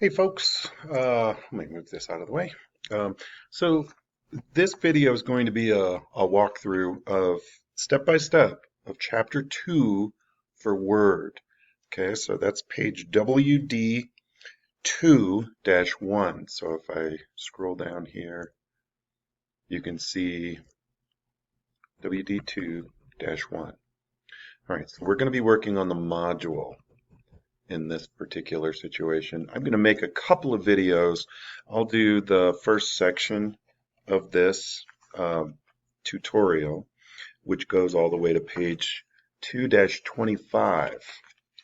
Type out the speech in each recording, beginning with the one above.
Hey folks, let me move this out of the way. So this video is going to be a walkthrough of step-by-step of chapter 2 for Word. Okay, so that's page WD 2-1. So if I scroll down here, you can see WD 2-1. All right, so we're going to be working on the module in this particular situation. I'm going to make a couple of videos. I'll do the first section of this tutorial, which goes all the way to page 2-25.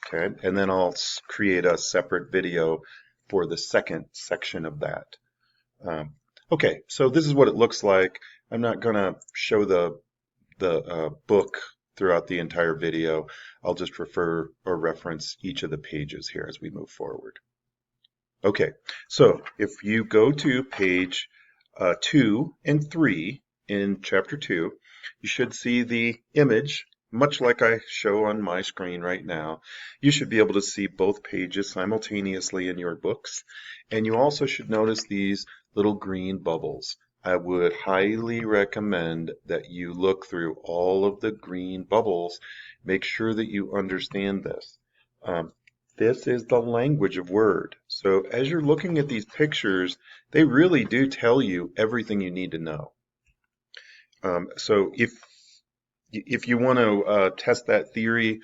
Okay, and then I'll create a separate video for the second section of that. Okay, so this is what it looks like. I'm not going to show the book throughout the entire video. I'll just refer or reference each of the pages here as we move forward. Okay, so if you go to page 2 and 3 in chapter 2, you should see the image, much like I show on my screen right now. You should be able to see both pages simultaneously in your books, and you also should notice these little green bubbles. I would highly recommend that you look through all of the green bubbles. Make sure that you understand this. This is the language of Word. So as you're looking at these pictures, they really do tell you everything you need to know. So if you want to test that theory,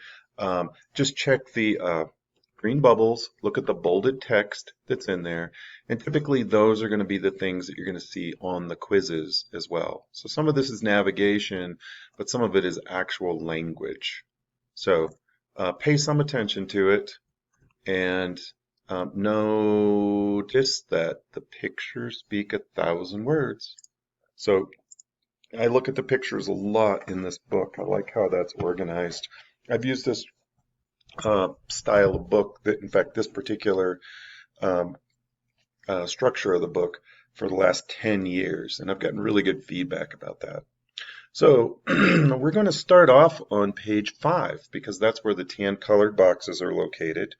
just check the green bubbles, look at the bolded text that's in there, and typically those are going to be the things that you're going to see on the quizzes as well. So some of this is navigation, but some of it is actual language. So pay some attention to it, and notice that the pictures speak 1,000 words. So I look at the pictures a lot in this book. I like how that's organized. I've used this style of book, that in fact this particular structure of the book for the last 10 years, and I've gotten really good feedback about that. So we're going to start off on page 5 because that's where the tan colored boxes are located.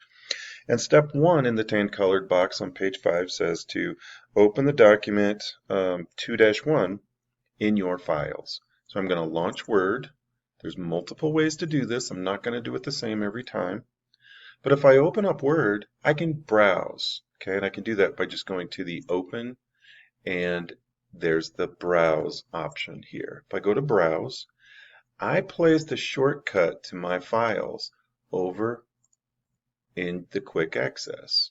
And step 1 in the tan colored box on page 5 says to open the document 2-1 in your files. So I'm going to launch Word. There's multiple ways to do this. I'm not going to do it the same every time. But if I open up Word, I can browse. Okay, and I can do that by just going to the Open, and there's the Browse option here. If I go to Browse, I place the shortcut to my files over in the Quick Access.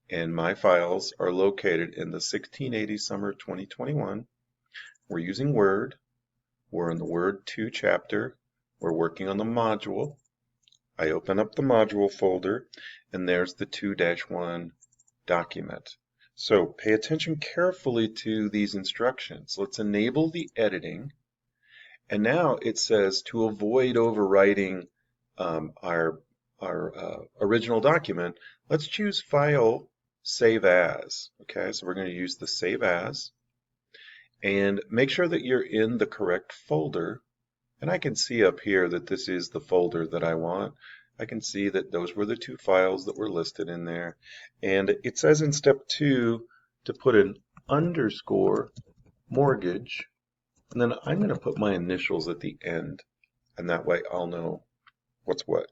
And my files are located in the 1680 Summer 2021. We're using Word. We're in the Word 2 chapter. We're working on the module. I open up the module folder, and there's the 2-1 document. So pay attention carefully to these instructions. Let's enable the editing. And now it says to avoid overwriting our original document, let's choose File, Save As. Okay, so we're going to use the Save As. And make sure that you're in the correct folder. And I can see up here that this is the folder that I want. I can see that those were the 2 files that were listed in there. And it says in step 2 to put an underscore mortgage. And then I'm going to put my initials at the end. And that way I'll know what's what.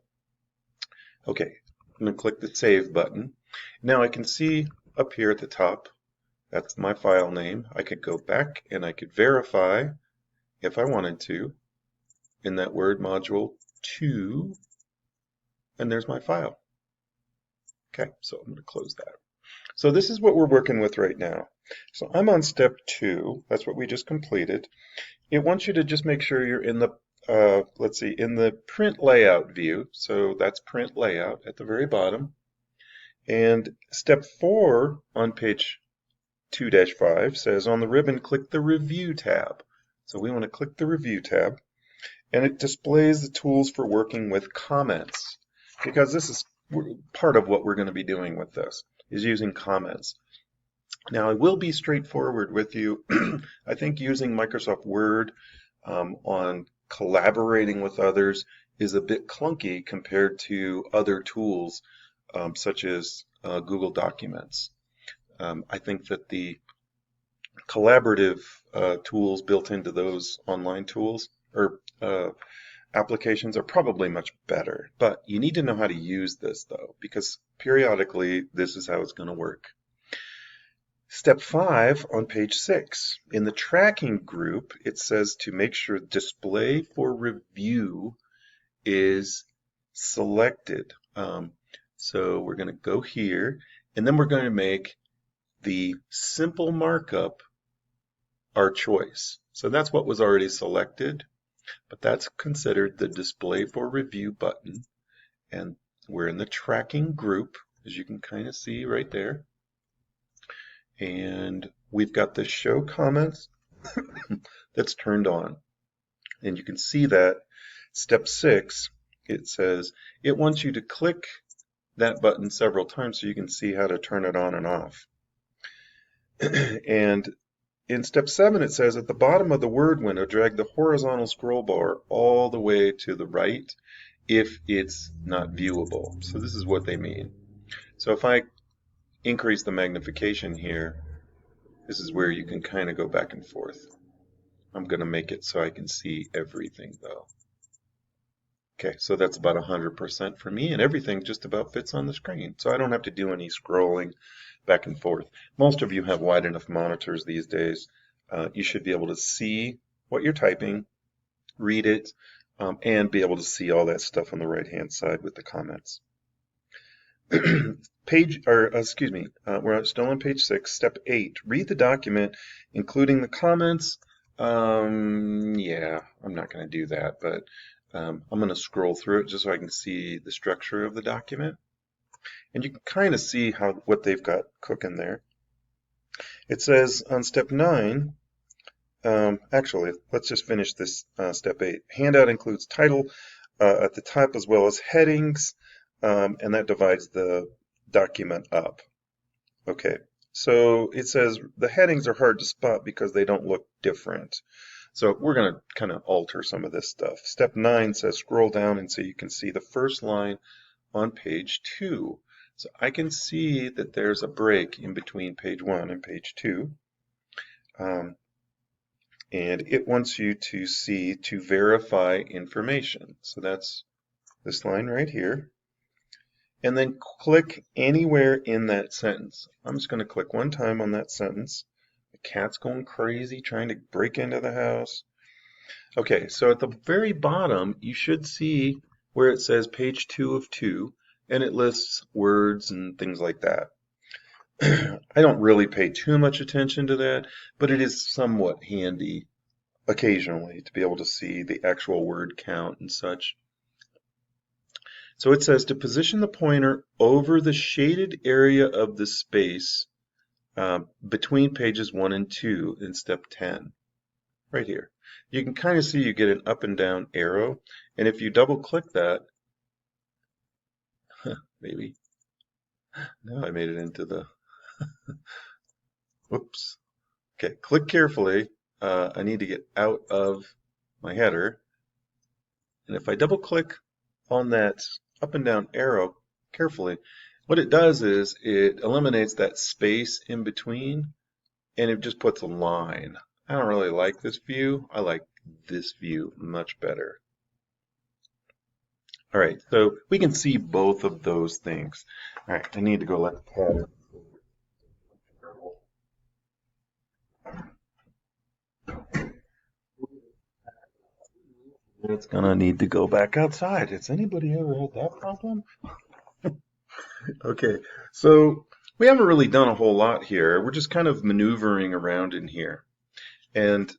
Okay, I'm going to click the Save button. Now I can see up here at the top, that's my file name. I could go back and I could verify if I wanted to in that Word module 2, and there's my file. Okay, so I'm going to close that. So this is what we're working with right now. So I'm on step 2. That's what we just completed. It wants you to just make sure you're in the let's see, in the print layout view. So that's print layout at the very bottom. And step 4 on page 2-5 says on the ribbon, click the Review tab. So we want to click the Review tab, and it displays the tools for working with comments, because this is part of what we're going to be doing with this, is using comments. Now I will be straightforward with you. I think using Microsoft Word on collaborating with others is a bit clunky compared to other tools such as Google Documents. I think that the collaborative tools built into those online tools or applications are probably much better. But you need to know how to use this though, because periodically this is how it's going to work. Step 5 on page 6. In the tracking group, it says to make sure display for review is selected. So we're going to go here, and then we're going to make the simple markup our choice. So that's what was already selected, but that's considered the display for review button. And we're in the tracking group, as you can kind of see right there. And we've got the show comments that's turned on. And you can see that step 6, it says it wants you to click that button several times so you can see how to turn it on and off. And in step 7, it says at the bottom of the word window, drag the horizontal scroll bar all the way to the right if it's not viewable. So this is what they mean. So if I increase the magnification here, this is where you can kind of go back and forth. I'm going to make it so I can see everything though. Okay, so that's about 100% for me, and everything just about fits on the screen. So I don't have to do any scrolling back and forth. Most of you have wide enough monitors these days. You should be able to see what you're typing, read it, and be able to see all that stuff on the right-hand side with the comments. We're still on page 6, step 8. Read the document, including the comments. Yeah, I'm not going to do that, but I'm going to scroll through it just so I can see the structure of the document. And you can kind of see what they've got cooking there. It says on step 9, actually, let's just finish this step 8. Handout includes title at the top as well as headings, and that divides the document up. Okay, so it says the headings are hard to spot because they don't look different. So we're going to kind of alter some of this stuff. Step 9 says scroll down and so you can see the first line on page 2. So I can see that there's a break in between page 1 and page 2. And it wants you to see to verify information. So that's this line right here. And then click anywhere in that sentence. I'm just going to click one time on that sentence. The cat's going crazy trying to break into the house. Okay, so at the very bottom, you should see where it says page 2 of 2, and it lists words and things like that. I don't really pay too much attention to that, but it is somewhat handy occasionally to be able to see the actual word count and such. So it says to position the pointer over the shaded area of the space between pages 1 and 2 in step 10, right here. You can kind of see you get an up and down arrow, and if you double click that, maybe, now I made it into the, whoops. Okay, click carefully. I need to get out of my header, and if I double click on that up and down arrow carefully, what it does is it eliminates that space in between and it just puts a line. I don't really like this view. I like this view much better. All right, so we can see both of those things. All right, I need to go let the cat in. It's gonna need to go back outside. Has anybody ever had that problem? Okay, so we haven't really done a whole lot here. We're just kind of maneuvering around in here and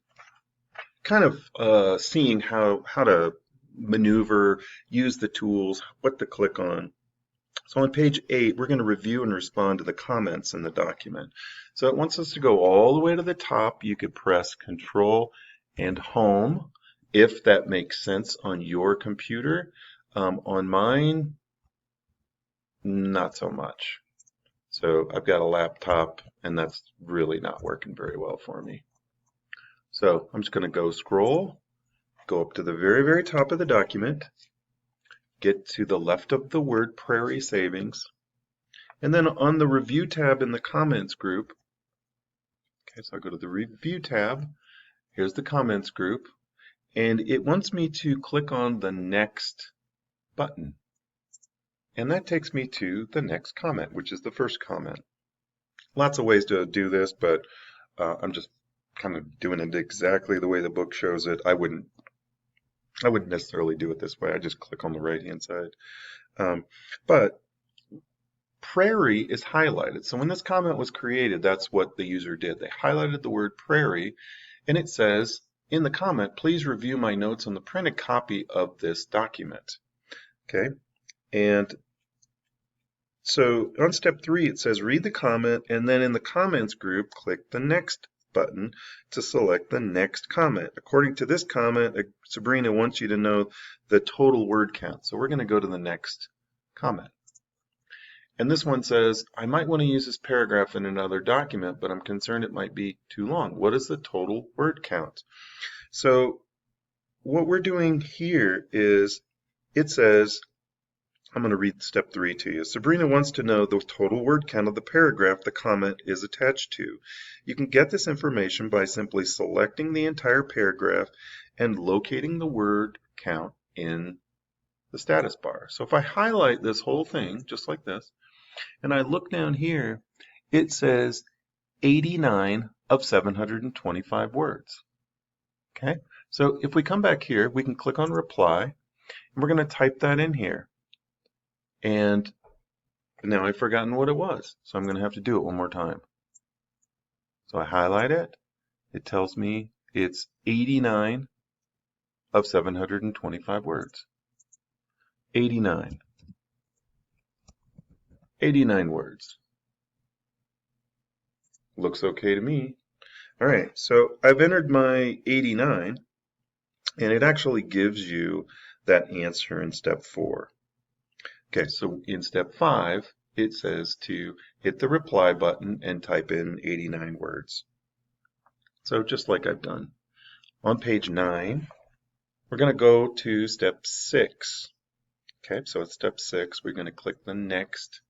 kind of seeing how to maneuver, use the tools, what to click on. So on page 8, we're going to review and respond to the comments in the document. So it wants us to go all the way to the top. You could press Control and Home if that makes sense on your computer. On mine, not so much. So I've got a laptop and that's really not working very well for me. So I'm just going to go scroll, go up to the very, very top of the document, get to the left of the word Prairie Savings, And then on the Review tab in the Comments group, okay, so I go to the Review tab, here's the Comments group, and it wants me to click on the Next button. And that takes me to the next comment, which is the first comment. Lots of ways to do this, but I'm just kind of doing it exactly the way the book shows it. I wouldn't necessarily do it this way. I just click on the right-hand side. But prairie is highlighted. So when this comment was created, that's what the user did. They highlighted the word prairie, and it says in the comment, please review my notes on the printed copy of this document. Okay, and so on step 3, it says read the comment, and then in the comments group, click the next button to select the next comment. According to this comment, Sabrina wants you to know the total word count. So we're going to go to the next comment. And this one says, I might want to use this paragraph in another document, but I'm concerned it might be too long. What is the total word count? So what we're doing here is it says, I'm going to read step 3 to you. Sabrina wants to know the total word count of the paragraph the comment is attached to. You can get this information by simply selecting the entire paragraph and locating the word count in the status bar. So if I highlight this whole thing, just like this, and I look down here, it says 89 of 725 words. Okay, so if we come back here, we can click on reply, and we're going to type that in here. And now I've forgotten what it was, so I'm going to have to do it one more time. So I highlight it. It tells me it's 89 of 725 words. 89. 89 words. Looks okay to me. All right, so I've entered my 89, and it actually gives you that answer in step 4. Okay, so in step 5, it says to hit the reply button and type in 89 words. So just like I've done. On page 9, we're going to go to step 6. Okay, so at step 6, we're going to click the next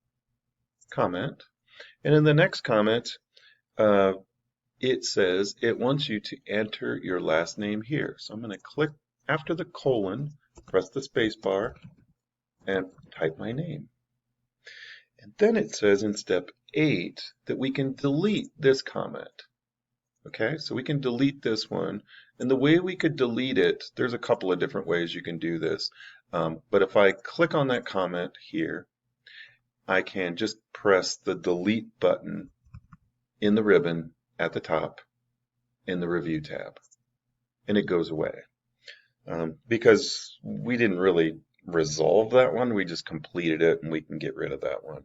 comment. And in the next comment, it says it wants you to enter your last name here. So I'm going to click after the colon, press the space bar, and type my name. And then it says in step 8 that we can delete this comment. Okay, so we can delete this one. And the way we could delete it, there's a couple of different ways you can do this. But if I click on that comment here, I can just press the delete button in the ribbon at the top in the Review tab, and it goes away. Because we didn't really resolve that one, we just completed it, and we can get rid of that one.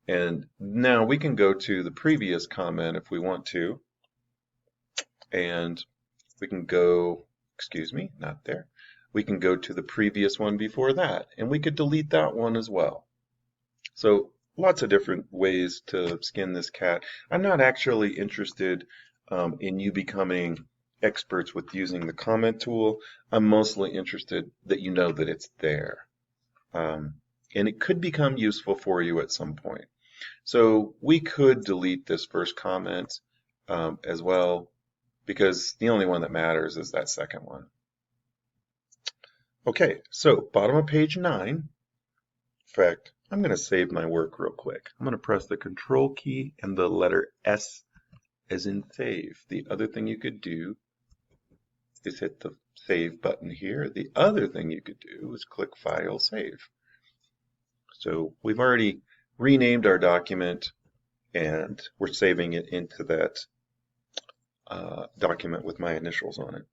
And now we can go to the previous comment if we want to, and we can go, excuse me, not there. We can go to the previous one before that, and we could delete that one as well. So lots of different ways to skin this cat. I'm not actually interested in you becoming experts with using the comment tool. I'm mostly interested that you know that it's there. And it could become useful for you at some point. So we could delete this first comment as well, because the only one that matters is that second one. Okay, so bottom of page 9. In fact, I'm going to save my work real quick. I'm going to press the Control key and the letter S as in save. The other thing you could do is hit the Save button here. The other thing you could do is click File, Save. So we've already renamed our document, and we're saving it into that document with my initials on it.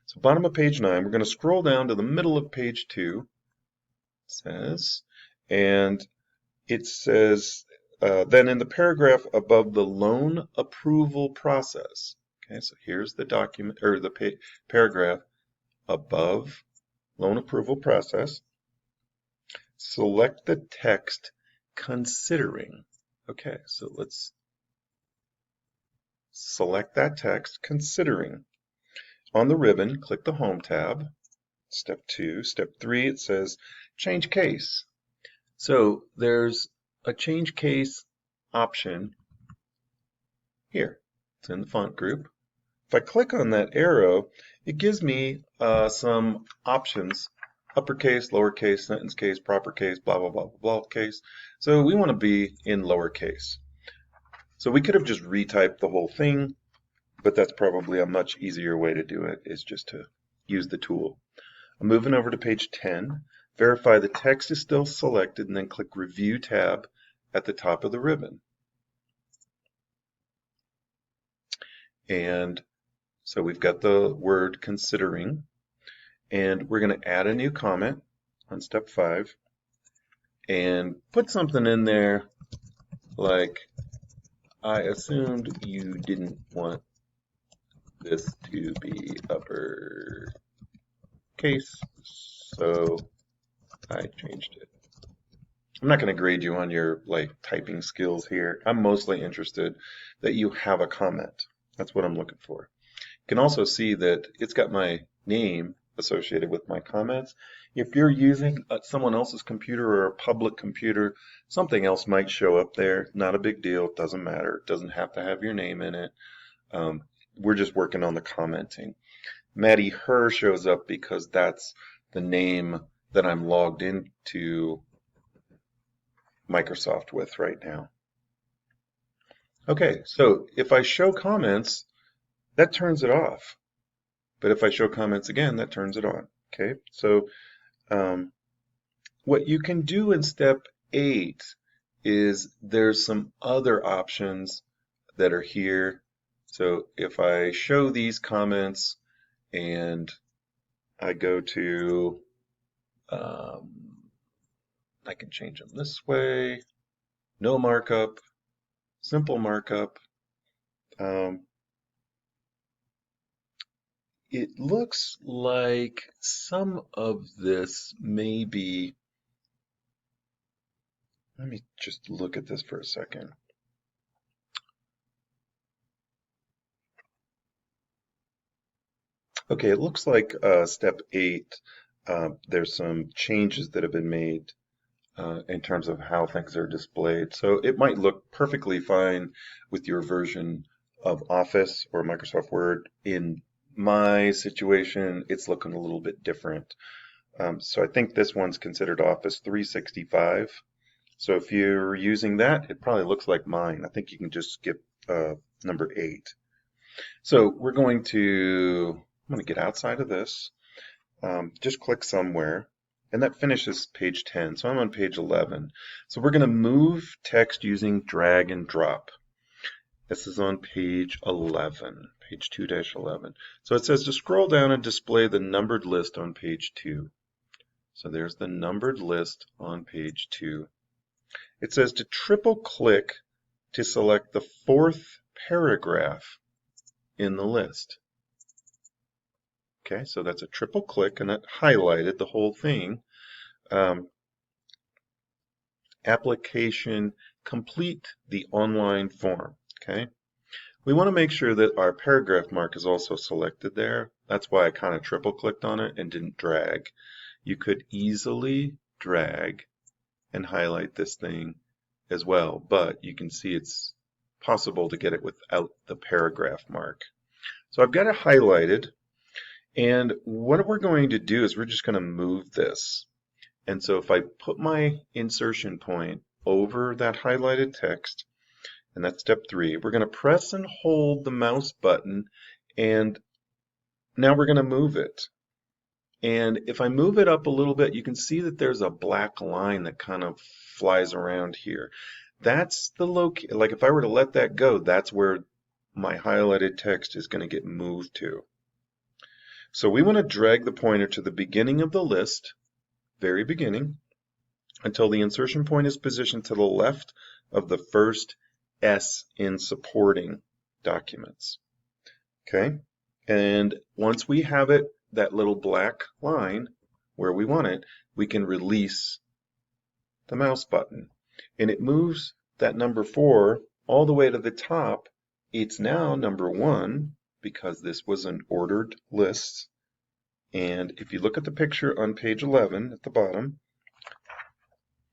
So bottom of page 9, we're going to scroll down to the middle of page 2. It says, and it says, then in the paragraph above the loan approval process. Okay, so here's the document, or the paragraph above loan approval process. Select the text considering. Okay, so let's select that text considering. On the ribbon, click the Home tab. Step 2. Step 3, it says change case. So there's a change case option here. It's in the font group. If I click on that arrow, it gives me some options: uppercase, lowercase, sentence case, proper case, blah, blah, blah, blah, blah case. So we want to be in lowercase. So we could have just retyped the whole thing, but that's probably a much easier way to do it, is just to use the tool. I'm moving over to page 10. Verify the text is still selected, and then click Review tab at the top of the ribbon. And so we've got the word considering, and we're going to add a new comment on step 5 and put something in there like, I assumed you didn't want this to be upper case, so I changed it. I'm not going to grade you on your typing skills here. I'm mostly interested that you have a comment. That's what I'm looking for. You can also see that it's got my name associated with my comments. If you're using someone else's computer or a public computer, something else might show up there. Not a big deal. It doesn't matter. It doesn't have to have your name in it. We're just working on the commenting. Maddie Her shows up because that's the name that I'm logged into Microsoft with right now. Okay, so if I show comments, that turns it off. But if I show comments again, that turns it on. Okay, so what you can do in step 8 is there's some other options that are here. So if I show these comments and I go to, I can change them this way, no markup, simple markup. It looks like some of this may be, let me just look at this for a second. Okay, it looks like step 8, there's some changes that have been made in terms of how things are displayed. So it might look perfectly fine with your version of Office or Microsoft Word. In my situation, it's looking a little bit different. So I think this one's considered Office 365. So if you're using that, it probably looks like mine. I think you can just skip number 8. So we're going to, I'm going to get outside of this, just click somewhere, and that finishes page 10. So I'm on page 11. So we're going to move text using drag and drop. This is on page 11, page 2-11. So it says to scroll down and display the numbered list on page 2. So there's the numbered list on page 2. It says to triple click to select the 4th paragraph in the list. Okay, so that's a triple click, and that highlighted the whole thing. Application complete the online form. Okay, we want to make sure that our paragraph mark is also selected there. That's why I kind of triple clicked on it and didn't drag. You could easily drag and highlight this thing as well, but you can see it's possible to get it without the paragraph mark. So I've got it highlighted, and what we're going to do is we're just going to move this. And so if I put my insertion point over that highlighted text, and that's step 3, we're going to press and hold the mouse button, and now we're going to move it. And if I move it up a little bit, you can see that there's a black line that kind of flies around here. That's the like if I were to let that go, that's where my highlighted text is going to get moved to. So we want to drag the pointer to the beginning of the list, very beginning, until the insertion point is positioned to the left of the first S in supporting documents. Okay, and once we have it, that little black line where we want it, we can release the mouse button, and it moves that number 4 all the way to the top. It's now number 1 because this was an ordered list. And if you look at the picture on page 11 at the bottom,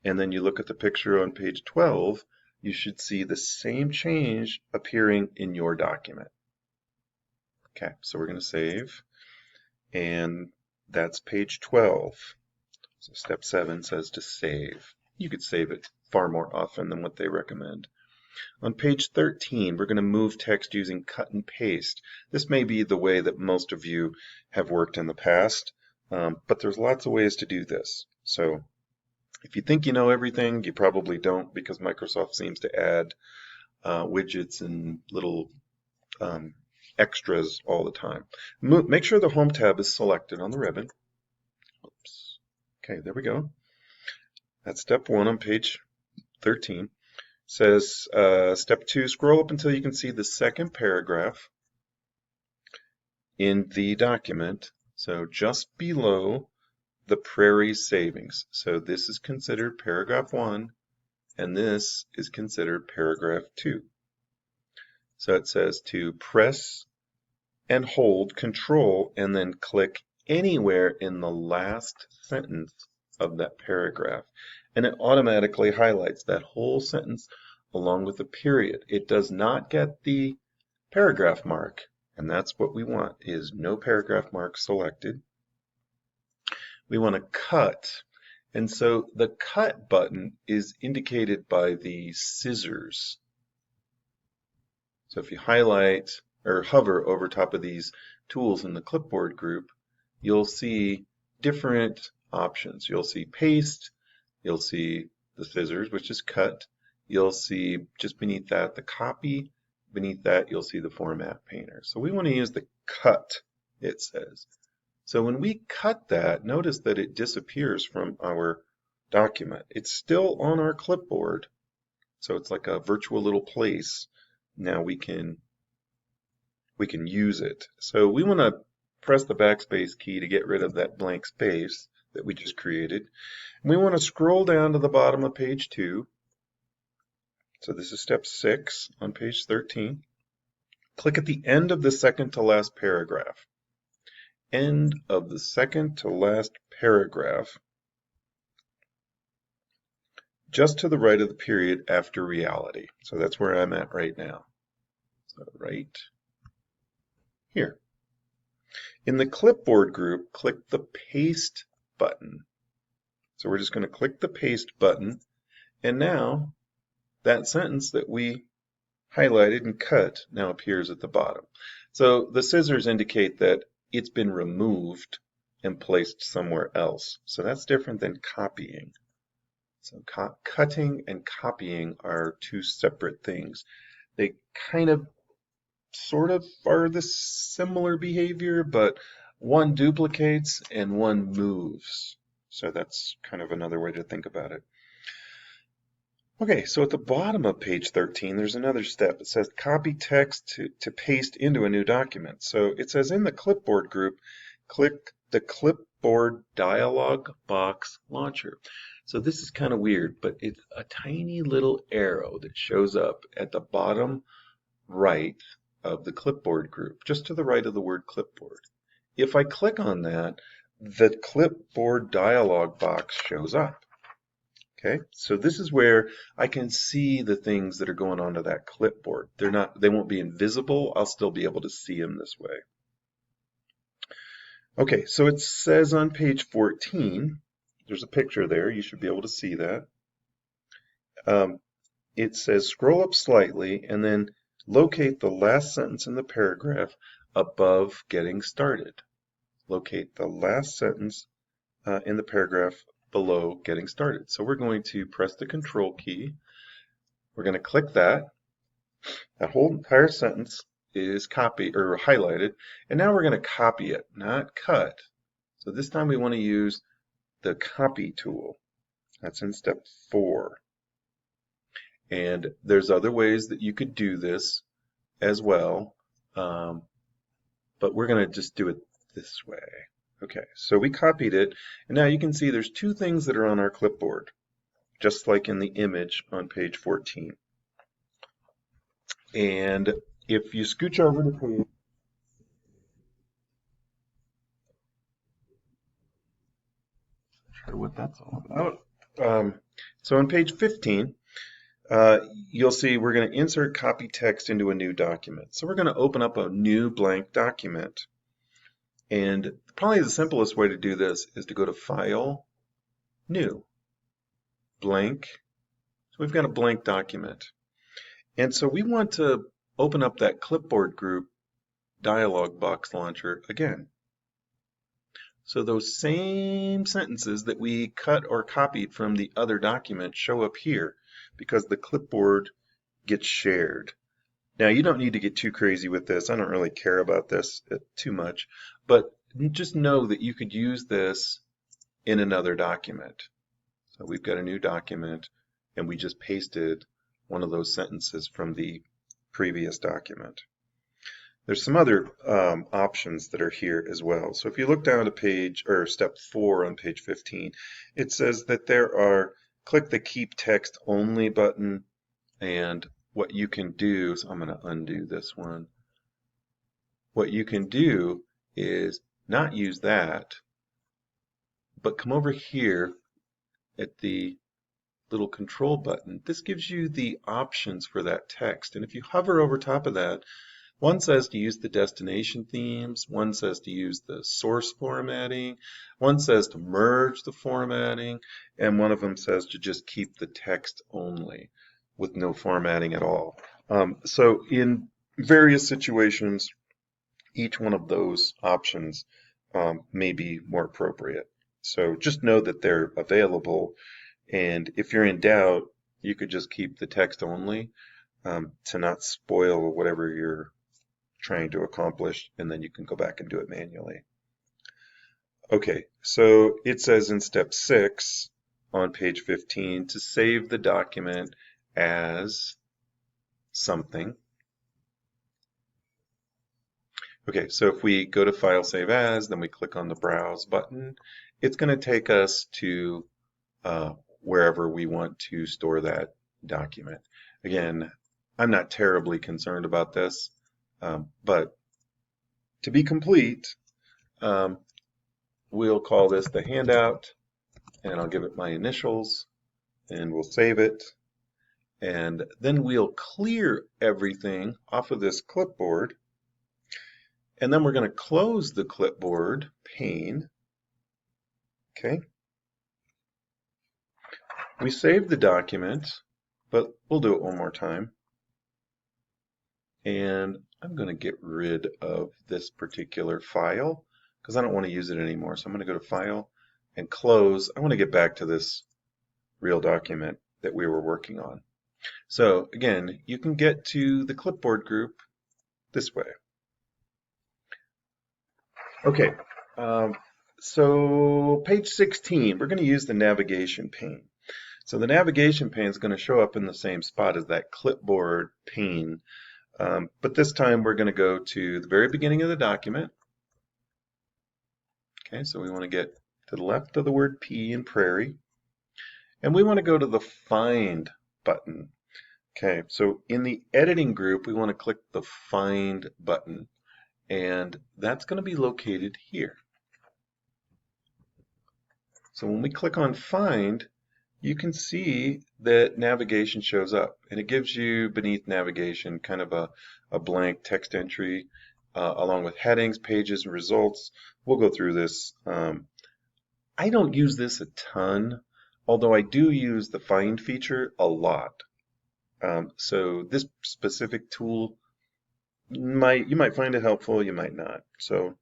and then you look at the picture on page 12, you should see the same change appearing in your document. Okay, so we're going to save, and that's page 12. So step 7 says to save. You could save it far more often than what they recommend. On page 13, we're going to move text using cut and paste. This may be the way that most of you have worked in the past, but there's lots of ways to do this. So if you think you know everything, you probably don't, because Microsoft seems to add widgets and little extras all the time. Make sure the Home tab is selected on the ribbon. Oops. Okay, there we go. That's step 1 on page 13. Says step 2, scroll up until you can see the second paragraph in the document. So just below the Prairie savings. So this is considered paragraph 1, and this is considered paragraph 2. So it says to press and hold Control and then click anywhere in the last sentence of that paragraph, and it automatically highlights that whole sentence along with the period. It does not get the paragraph mark, and that's what we want, is no paragraph mark selected. We want to cut, and so the cut button is indicated by the scissors. So if you highlight or hover over top of these tools in the clipboard group, you'll see different options. You'll see paste, you'll see the scissors, which is cut. You'll see just beneath that the copy. Beneath that, you'll see the format painter. So we want to use the cut, it says. So when we cut that, notice that it disappears from our document. It's still on our clipboard, so it's like a virtual little place. Now we can use it. So we want to press the backspace key to get rid of that blank space that we just created. And we want to scroll down to the bottom of page 2. So this is step 6 on page 13. Click at the end of the second to last paragraph. End of the second to last paragraph, just to the right of the period after reality. So that's where I'm at right now. So right here. In the clipboard group, click the paste button. So we're just going to click the paste button, and now that sentence that we highlighted and cut now appears at the bottom. So the scissors indicate that it's been removed and placed somewhere else. So that's different than copying. So cutting and copying are two separate things. They kind of sort of are the similar behavior, but one duplicates and one moves. So that's kind of another way to think about it. Okay, so at the bottom of page 13, there's another step. It says copy text to paste into a new document. So it says in the clipboard group, click the clipboard dialog box launcher. So this is kind of weird, but it's a tiny little arrow that shows up at the bottom right of the clipboard group, just to the right of the word clipboard. If I click on that, the clipboard dialog box shows up. Okay, so this is where I can see the things that are going onto that clipboard. They won't be invisible. I'll still be able to see them this way. Okay, so it says on page 14, there's a picture there. You should be able to see that. It says scroll up slightly and then locate the last sentence in the paragraph above getting started. Locate the last sentence in the paragraph below getting started. So we're going to press the Control key. We're going to click that. That whole entire sentence is copied or highlighted, and now we're going to copy it, not cut. So this time we want to use the copy tool. That's in step 4. And there's other ways that you could do this as well, but we're going to just do it this way. Okay, so we copied it, and now you can see there's two things that are on our clipboard, just like in the image on page 14. And if you scooch over to page, not sure what that's all about. So on page 15, you'll see we're going to insert copy text into a new document. So we're going to open up a new blank document. And probably the simplest way to do this is to go to File, New, Blank. So we've got a blank document. And so we want to open up that clipboard group dialog box launcher again. So those same sentences that we cut or copied from the other document show up here because the clipboard gets shared. Now you don't need to get too crazy with this. I don't really care about this too much, but just know that you could use this in another document. So we've got a new document and we just pasted one of those sentences from the previous document. There's some other options that are here as well. So if you look down to page, or step 4 on page 15, it says that there are, click the Keep Text Only button, and what you can do, so I'm going to undo this one. What you can do is not use that, but come over here at the little control button. This gives you the options for that text, and if you hover over top of that, one says to use the destination themes, one says to use the source formatting, one says to merge the formatting, and one of them says to just keep the text only with no formatting at all. So in various situations, each one of those options may be more appropriate. So just know that they're available, and if you're in doubt, you could just keep the text only to not spoil whatever you're trying to accomplish, and then you can go back and do it manually. Okay, so it says in step 6 on page 15 to save the document as something. Okay, so if we go to File, Save As, then we click on the Browse button, it's going to take us to wherever we want to store that document. Again, I'm not terribly concerned about this. But to be complete, we'll call this the handout, and I'll give it my initials, and we'll save it. And then we'll clear everything off of this clipboard. And then we're going to close the clipboard pane. Okay. We saved the document, but we'll do it one more time. And I'm going to get rid of this particular file because I don't want to use it anymore. So I'm going to go to File and Close. I want to get back to this real document that we were working on. So again, you can get to the clipboard group this way. Okay, so page 16, we're going to use the navigation pane. So the navigation pane is going to show up in the same spot as that clipboard pane. But this time we're going to go to the very beginning of the document. Okay, so we want to get to the left of the word P in prairie. And we want to go to the Find button. Okay, so in the editing group, we want to click the Find button. And that's going to be located here. So when we click on Find, you can see that navigation shows up, and it gives you beneath navigation kind of a blank text entry along with headings, pages, and results. We'll go through this. I don't use this a ton, although I do use the Find feature a lot. So this specific tool, you might find it helpful, you might not. So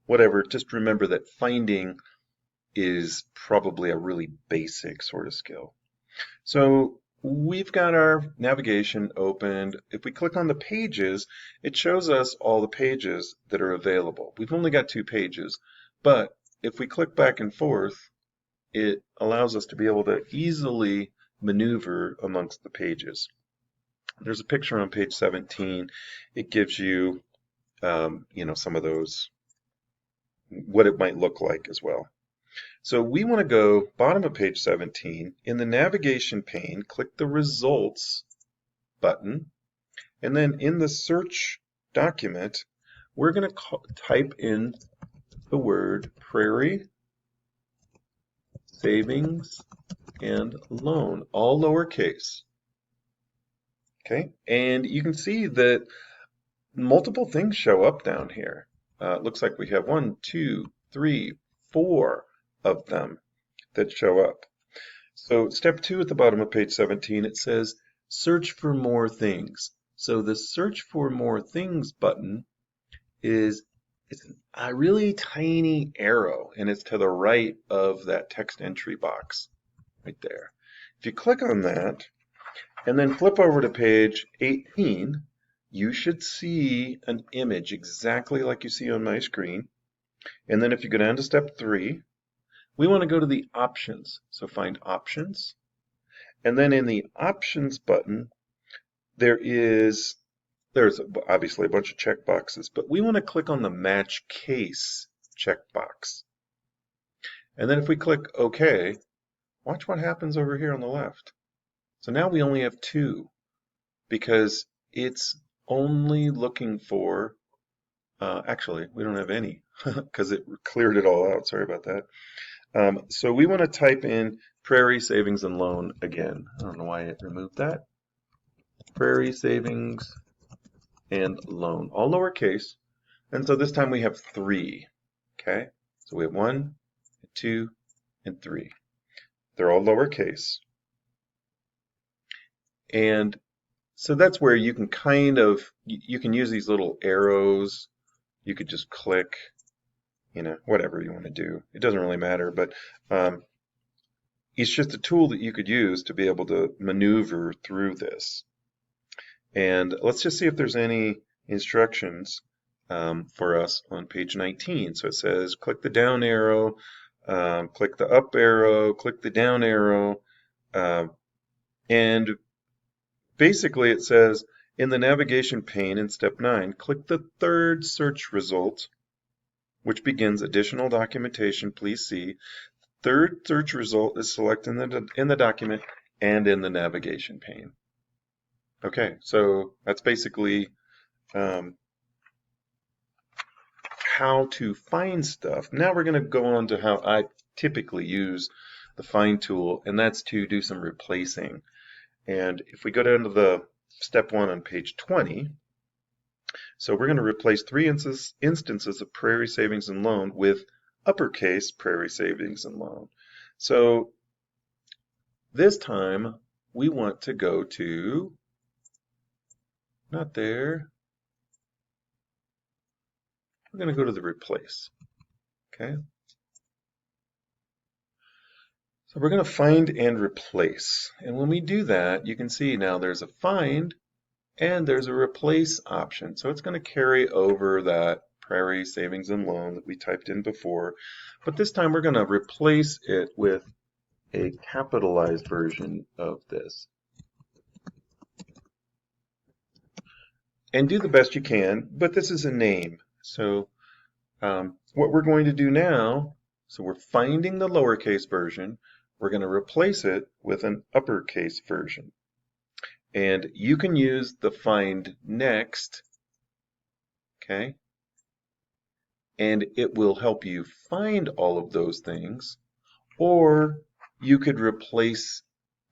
whatever, just remember that finding is probably a really basic sort of skill. So we've got our navigation opened. If we click on the pages, it shows us all the pages that are available. We've only got 2 pages, but if we click back and forth, it allows us to be able to easily maneuver amongst the pages. There's a picture on page 17. It gives you, some of those, what it might look like as well. So we want to go bottom of page 17. In the navigation pane, click the Results button. And then in the search document, we're going to type in the word Prairie Savings and loan, all lowercase. Okay, and you can see that multiple things show up down here. It looks like we have 1, 2, 3, 4 of them that show up. So step 2 at the bottom of page 17, it says search for more things. So the search for more things button is a really tiny arrow, and it's to the right of that text entry box right there. If you click on that and then flip over to page 18, you should see an image exactly like you see on my screen. And then if you go down to step 3, we want to go to the options. So find options. And then in the options button, there's obviously a bunch of checkboxes, but we want to click on the match case checkbox. And then if we click OK, watch what happens over here on the left. So now we only have 2 because it's only looking for, actually, we don't have any because it cleared it all out. Sorry about that. So we want to type in Prairie Savings and Loan again. I don't know why it removed that. Prairie Savings and Loan, all lowercase. And so this time we have 3. Okay, so we have 1, 2, and 3. They're all lowercase. And so that's where you can kind of, you can use these little arrows. You could just click, whatever you want to do. It doesn't really matter, but it's just a tool that you could use to be able to maneuver through this. And let's just see if there's any instructions for us on page 19. So it says click the down arrow, click the up arrow, click the down arrow, and basically it says in the navigation pane in step 9, click the third search result, which begins additional documentation, please see. Third search result is selected in the document and in the navigation pane. Okay, so that's basically how to find stuff. Now we're going to go on to how I typically use the find tool, and that's to do some replacing. And if we go down to the step 1 on page 20, so we're going to replace 3 instances of Prairie Savings and Loan with uppercase Prairie Savings and Loan. So this time we want to go to, not there, we're going to go to the replace. Okay. So we're going to find and replace. And when we do that, you can see now there's a find and there's a replace option. So it's going to carry over that Prairie Savings and Loan that we typed in before. But this time we're going to replace it with a capitalized version of this. And do the best you can, but this is a name. So what we're going to do now, so we're finding the lowercase version, we're going to replace it with an uppercase version. And you can use the find next, okay? And it will help you find all of those things, or you could replace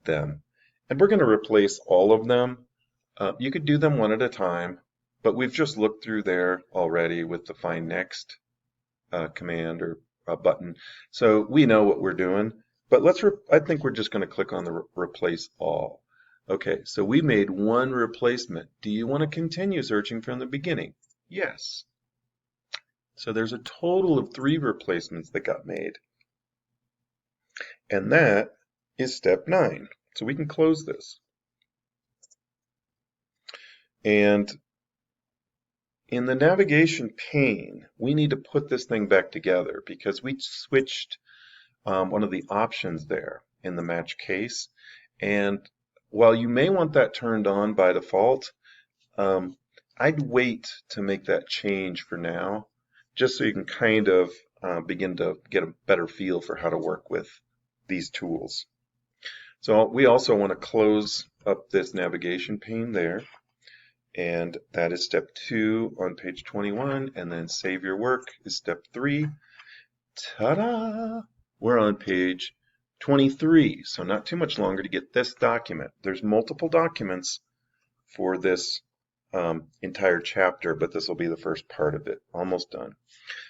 them. And we're going to replace all of them. You could do them one at a time, but we've just looked through there already with the find next command or button. So we know what we're doing, but I think we're just going to click on the replace all. Okay, so we made one replacement. Do you want to continue searching from the beginning? Yes. So there's a total of 3 replacements that got made. And that is step 9. So we can close this. And in the navigation pane, we need to put this thing back together because we switched one of the options there in the match case. And while you may want that turned on by default, I'd wait to make that change for now, just so you can kind of begin to get a better feel for how to work with these tools. So we also want to close up this navigation pane there. And that is step 2 on page 21, and then save your work is step 3. Ta-da! We're on page 23, so not too much longer to get this document. There's multiple documents for this entire chapter, but this will be the first part of it. Almost done.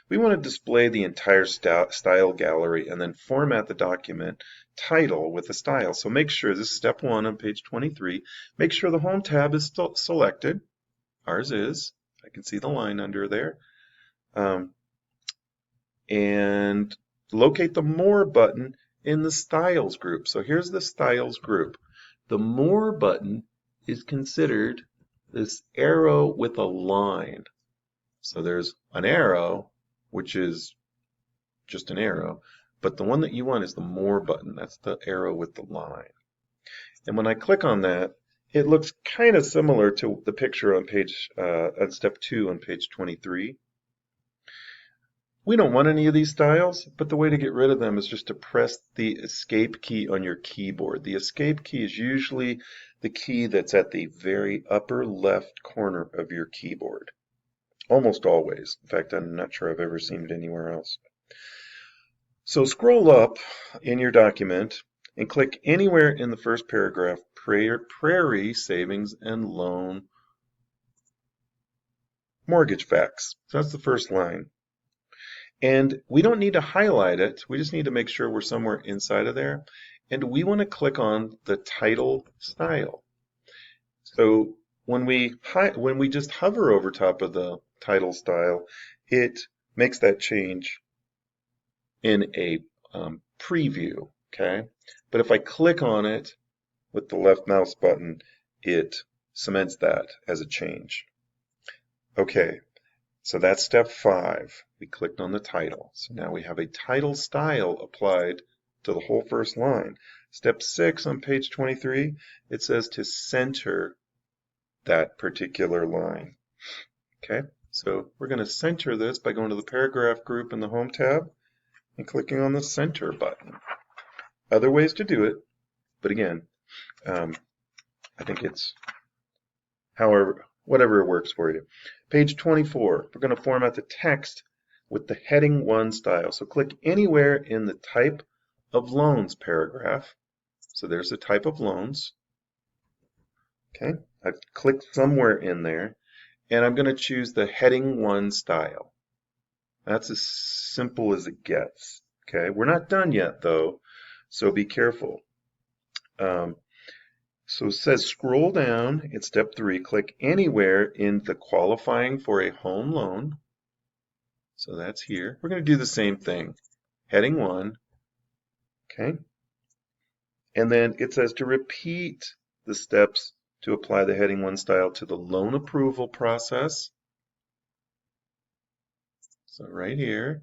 We want to display the entire style gallery and then format the document title with the style. So make sure, this is step 1 on page 23, make sure the Home tab is still selected. Ours is. I can see the line under there. And locate the More button in the Styles group. So here's the Styles group. The More button is considered this arrow with a line. So there's an arrow, which is just an arrow, but the one that you want is the More button. That's the arrow with the line. And when I click on that, it looks kind of similar to the picture on step 2 on page 23. We don't want any of these styles, but the way to get rid of them is just to press the escape key on your keyboard. The escape key is usually the key that's at the very upper left corner of your keyboard. Almost always. In fact, I'm not sure I've ever seen it anywhere else. So scroll up in your document and click anywhere in the first paragraph, Prairie Savings and Loan Mortgage Facts. So that's the first line. And we don't need to highlight it. We just need to make sure we're somewhere inside of there. And we want to click on the title style. So when we just hover over top of the title style, it makes that change in a preview, okay? But if I click on it with the left mouse button, it cements that as a change. Okay, so that's step 5. We clicked on the title. So now we have a title style applied to the whole first line. Step 6 on page 23, it says to center that particular line. Okay, so we're going to center this by going to the paragraph group in the Home tab and clicking on the center button. Other ways to do it, but again, I think it's whatever works for you. Page 24, we're going to format the text with the heading 1 style. So click anywhere in the type of loans paragraph. So there's the type of loans. Okay, I've clicked somewhere in there, and I'm going to choose the heading 1 style. That's as simple as it gets. Okay, we're not done yet though, so be careful. So it says scroll down in step 3, click anywhere in the qualifying for a home loan. So that's here. We're going to do the same thing. Heading 1. Okay. And then it says to repeat the steps to apply the heading 1 style to the loan approval process. So right here,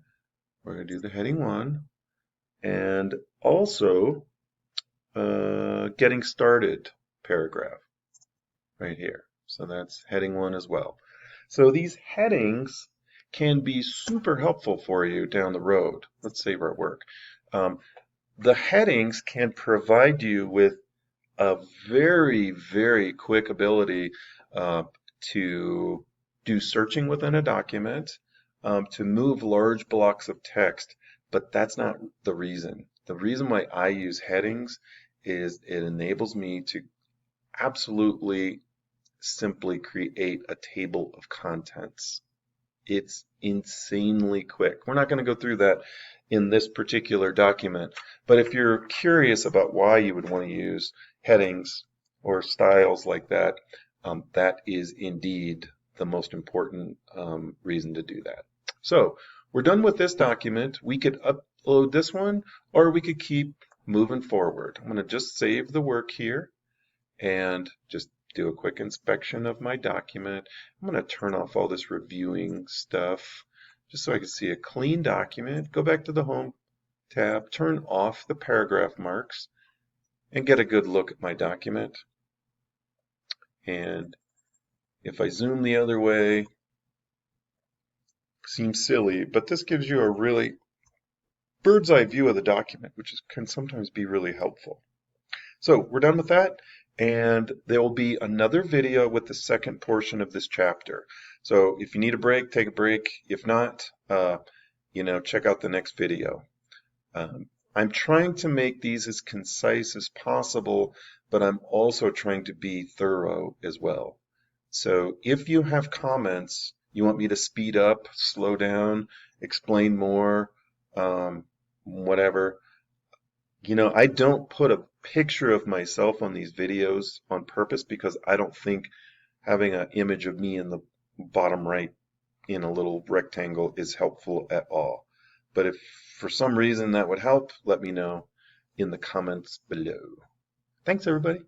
we're going to do the heading 1. And also getting started paragraph right here. So that's heading 1 as well. So these headings can be super helpful for you down the road. Let's save our work. The headings can provide you with a very, very quick ability to do searching within a document, to move large blocks of text, but that's not the reason. The reason why I use headings is it enables me to absolutely simply create a table of contents. It's insanely quick. We're not going to go through that in this particular document, but if you're curious about why you would want to use headings or styles like that, that is indeed the most important reason to do that. So we're done with this document. We could upload this one, or we could keep moving forward. I'm going to just save the work here and just do a quick inspection of my document. I'm going to turn off all this reviewing stuff just so I can see a clean document. Go back to the Home tab, turn off the paragraph marks, and get a good look at my document. And if I zoom the other way, seems silly, but this gives you a really bird's eye view of the document, which can sometimes be really helpful. So we're done with that, and there will be another video with the second portion of this chapter. So if you need a break, take a break. If not, check out the next video. I'm trying to make these as concise as possible, but I'm also trying to be thorough as well. So if you have comments, you want me to speed up, slow down, explain more, whatever, I don't put a picture of myself on these videos on purpose because I don't think having an image of me in the bottom right in a little rectangle is helpful at all. But if for some reason that would help, let me know in the comments below. Thanks, everybody.